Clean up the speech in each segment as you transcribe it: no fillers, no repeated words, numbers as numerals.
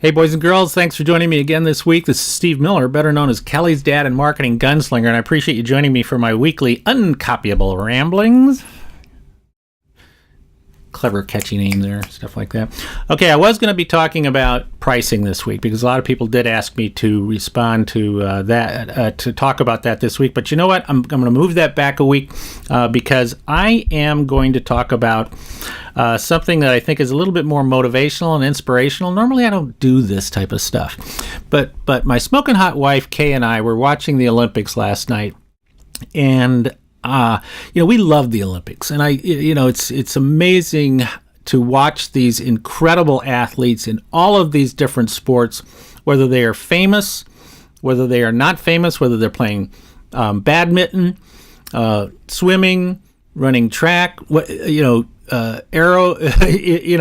Hey, boys and girls, thanks for joining me again this week. This is Steve Miller, better known as Kelly's dad and marketing gunslinger, and I appreciate you joining me for my weekly uncopyable ramblings. Clever, catchy name there, stuff like that. Okay, I was going to be talking about pricing this week because a lot of people did ask me to respond to that, to talk about that this week. But you know what? I'm going to move that back a week because I am going to talk about something that I think is a little bit more motivational and inspirational. Normally, I don't do this type of stuff, but my smoking hot wife Kay and I were watching the Olympics last night, and we love the Olympics, and it's amazing to watch these incredible athletes in all of these different sports, whether they are famous, whether they are not famous, whether they're playing badminton, swimming, running track,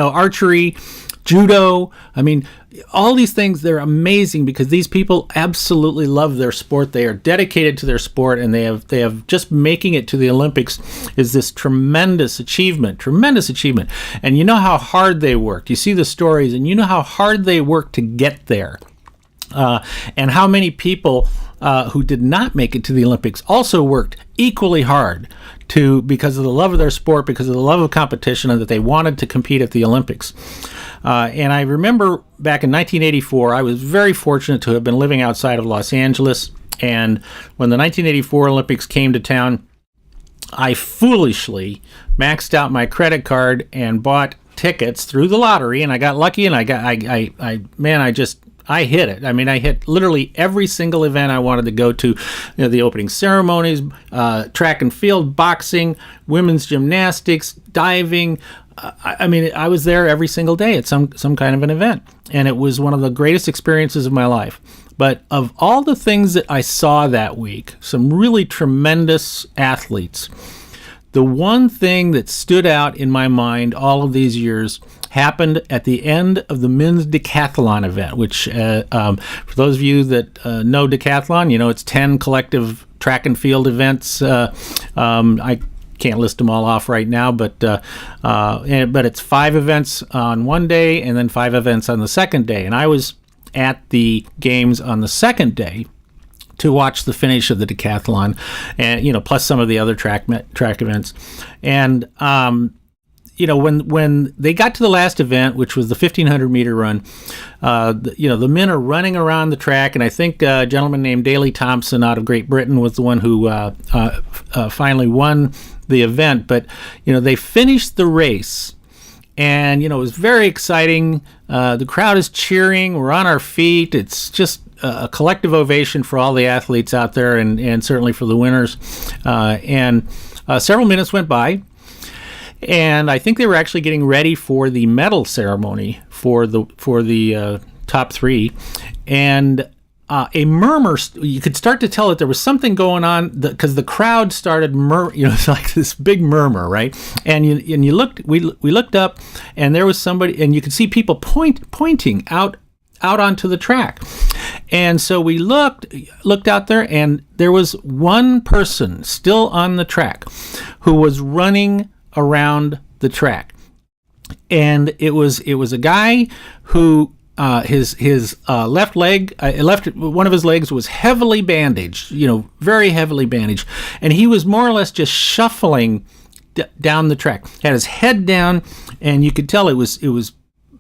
archery, judo. I mean, all these things, they're amazing because these people absolutely love their sport. They are dedicated to their sport, and they have just making it to the Olympics is this tremendous achievement. And you know how hard they worked. You see the stories, and you know how hard they worked to get there. And how many people who did not make it to the Olympics also worked equally hard because of the love of their sport, because of the love of competition, and that they wanted to compete at the Olympics. And I remember back in 1984, I was very fortunate to have been living outside of Los Angeles. And when the 1984 Olympics came to town, I foolishly maxed out my credit card and bought tickets through the lottery. And I got lucky, and I hit it. I mean, I hit literally every single event I wanted to go to. The opening ceremonies, track and field, boxing, women's gymnastics, diving. I was there every single day at some kind of an event, and it was one of the greatest experiences of my life. But of all the things that I saw that week, some really tremendous athletes, the one thing that stood out in my mind all of these years happened at the end of the men's decathlon event, which for those of you that know decathlon, it's 10 collective track and field events. I can't list them all off right now, but it's 5 events on one day and then 5 events on the second day. And I was at the games on the second day to watch the finish of the decathlon, and plus some of the other track events. And when they got to the last event, which was the 1,500 meter run, the men are running around the track, and I think a gentleman named Daley Thompson out of Great Britain was the one who finally won the event. But they finished the race, and it was very exciting. The crowd is cheering. We're on our feet. It's just a collective ovation for all the athletes out there, and certainly for the winners. And several minutes went by, and I think they were actually getting ready for the medal ceremony for the top 3, and a murmur. You could start to tell that there was something going on because the crowd started it's like this big murmur, right? And you looked. We looked up, and there was somebody, and you could see people pointing out onto the track. And so we looked out there, and there was one person still on the track who was running around the track, and it was a guy who his left leg, one of his legs was heavily bandaged, very heavily bandaged, and he was more or less just shuffling down the track, had his head down, and you could tell it was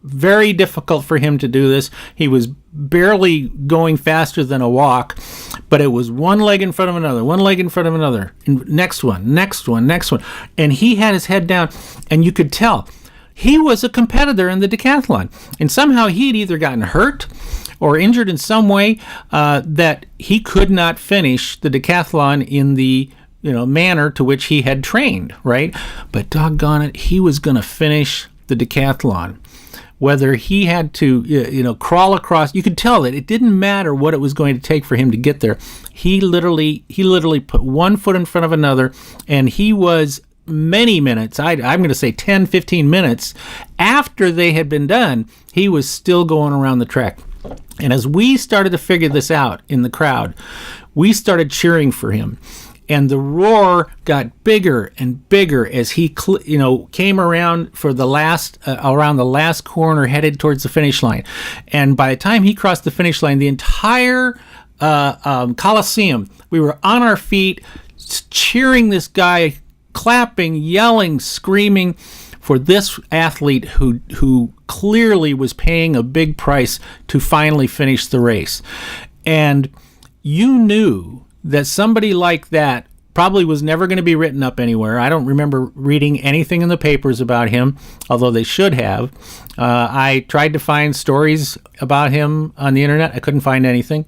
very difficult for him to do this. He was barely going faster than a walk, but it was one leg in front of another, and next one. And he had his head down, and you could tell he was a competitor in the decathlon. And somehow he had either gotten hurt or injured in some way that he could not finish the decathlon in the manner to which he had trained, right? But doggone it, he was going to finish the decathlon. Whether he had to, crawl across, you could tell that it didn't matter what it was going to take for him to get there. He literally put one foot in front of another, and he was many minutes, I'm going to say 10, 15 minutes after they had been done, he was still going around the track. And as we started to figure this out in the crowd, we started cheering for him. and the roar got bigger and bigger as he came around for the last around the last corner, headed towards the finish line. And by the time he crossed the finish line, the entire Coliseum, we were on our feet cheering this guy, clapping, yelling, screaming for this athlete who clearly was paying a big price to finally finish the race. And you knew that somebody like that probably was never going to be written up anywhere. I don't remember reading anything in the papers about him, although they should have. I tried to find stories about him on the internet. I couldn't find anything.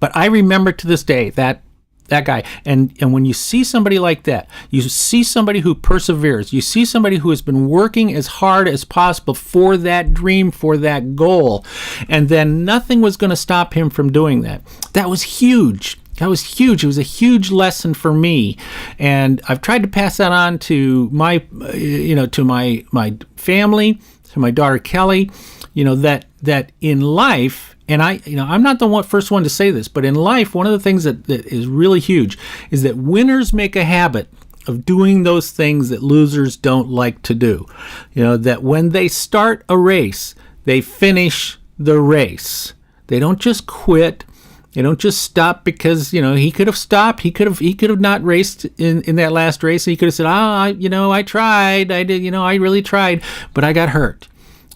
But I remember to this day that guy. And when you see somebody like that, you see somebody who perseveres, you see somebody who has been working as hard as possible for that dream, for that goal, and then nothing was going to stop him from doing that. That was huge. That was huge. It was a huge lesson for me, and I've tried to pass that on to my my family, to my daughter Kelly. That in life. And I'm not the first one to say this, but in life, one of the things that is really huge is that winners make a habit of doing those things that losers don't like to do. That when they start a race, they finish the race. They don't just quit. They don't just stop because, he could have stopped. He could have not raced in that last race. He could have said, I tried. I did, I really tried, but I got hurt,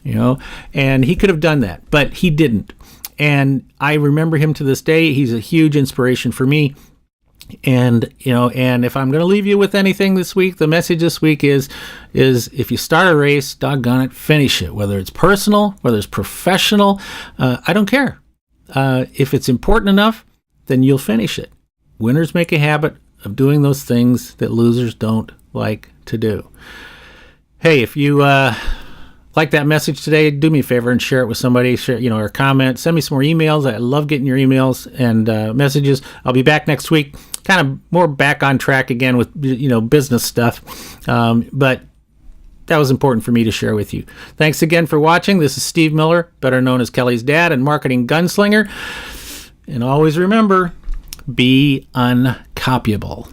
and he could have done that, but he didn't. And I remember him to this day. He's a huge inspiration for me. And, and if I'm going to leave you with anything this week, the message this week is if you start a race, doggone it, finish it. Whether it's personal, whether it's professional, I don't care. If it's important enough, then you'll finish it. Winners make a habit of doing those things that losers don't like to do. Hey, if you like that message today, do me a favor and share it with somebody, or comment. Send me some more emails. I love getting your emails and messages. I'll be back next week, kind of more back on track again with, business stuff. But that was important for me to share with you. Thanks again for watching. This is Steve Miller, better known as Kelly's dad and marketing gunslinger. And always remember, be uncopyable.